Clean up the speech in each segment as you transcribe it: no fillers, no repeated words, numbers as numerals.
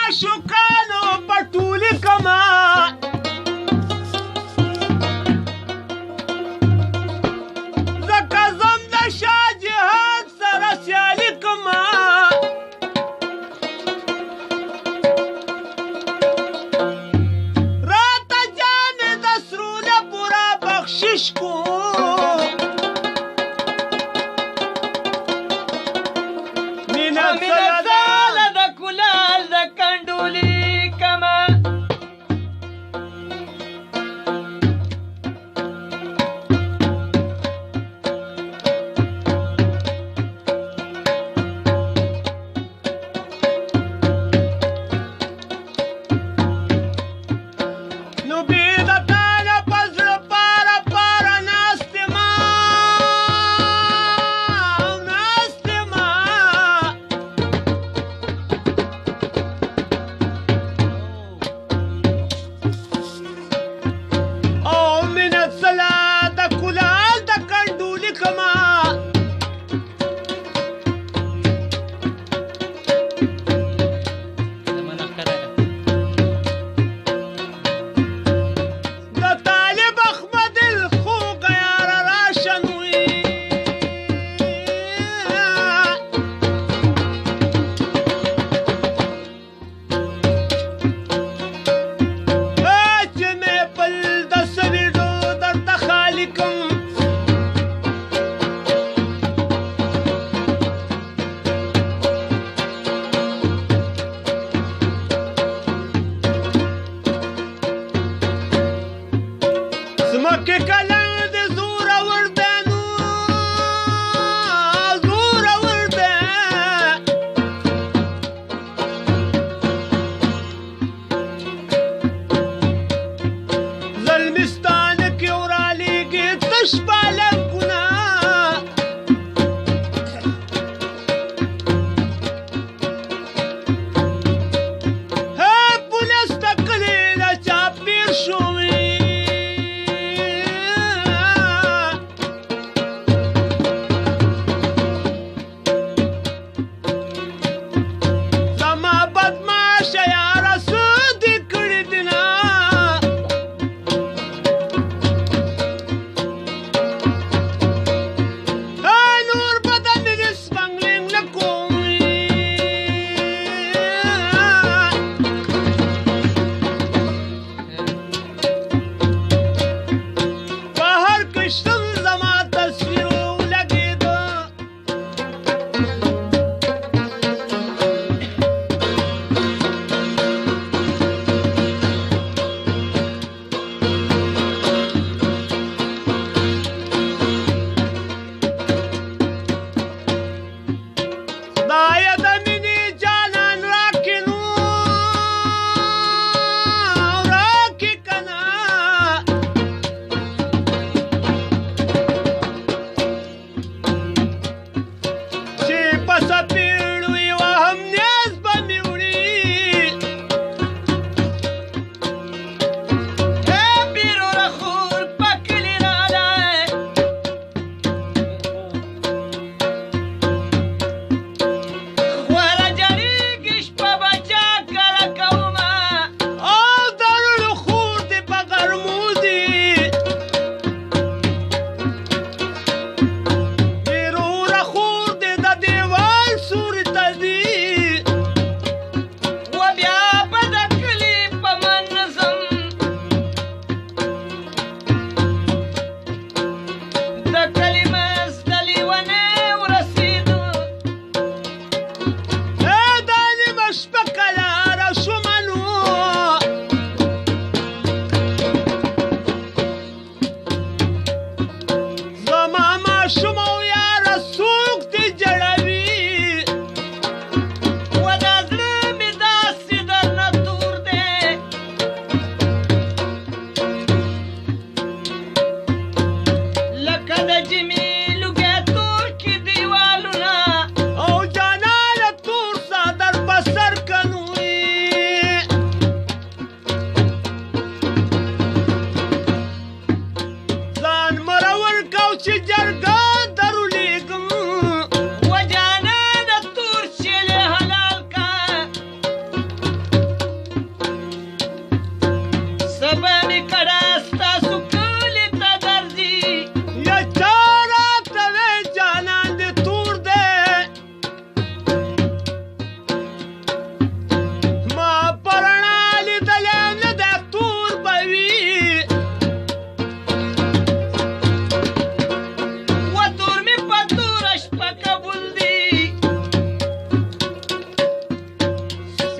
معشوقانو پټولی کما زکه زم د شاه جهاد سره سیالي کما راته جانې د سرونه پوره بخشش کو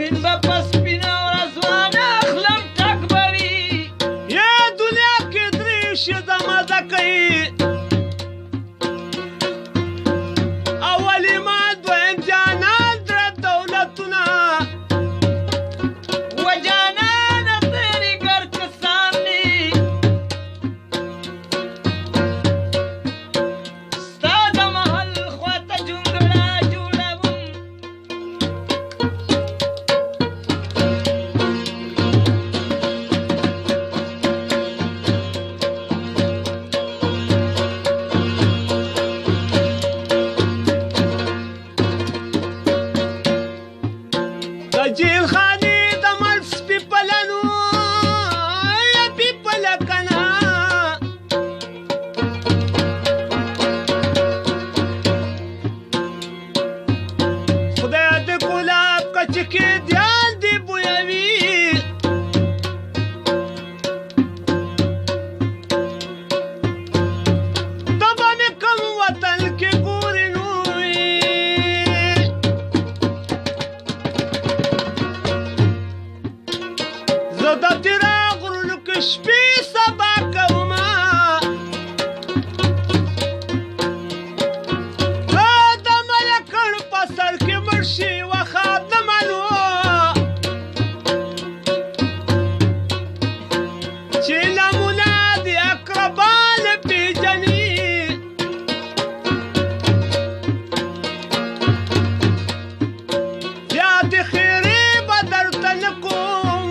سپین به په سپینه ورځ وانه اخلم ټک به وي یا دنیا کې درې شیزه مزه کوي اول ایمان دویم جانان درې دولتونه و جانانه تیری گر که سامنے ستا د محل خواته جونګړه جوړوم د جیل خانې د مل سپي پلنو یا پي پلکنه خدای د ګلاب کچ کې دیان دی بویوي د باندې کم وطن کې ګورې نورې زه د تیرا غرونو کې شپې سبا کومه د ملکړ په سر کې مړ شي وخت نه منو چې نمونه د اقربان پیژني زیات خیرې به درته نه کوم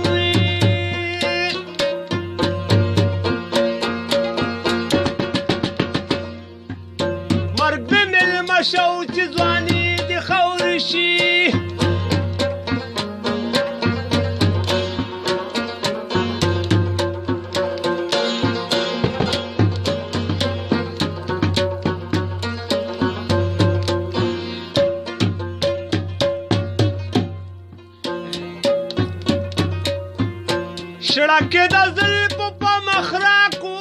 مرګ د مېلمه شو چې ځواني د خاورې شي شړکې د زلفو په مخ راکو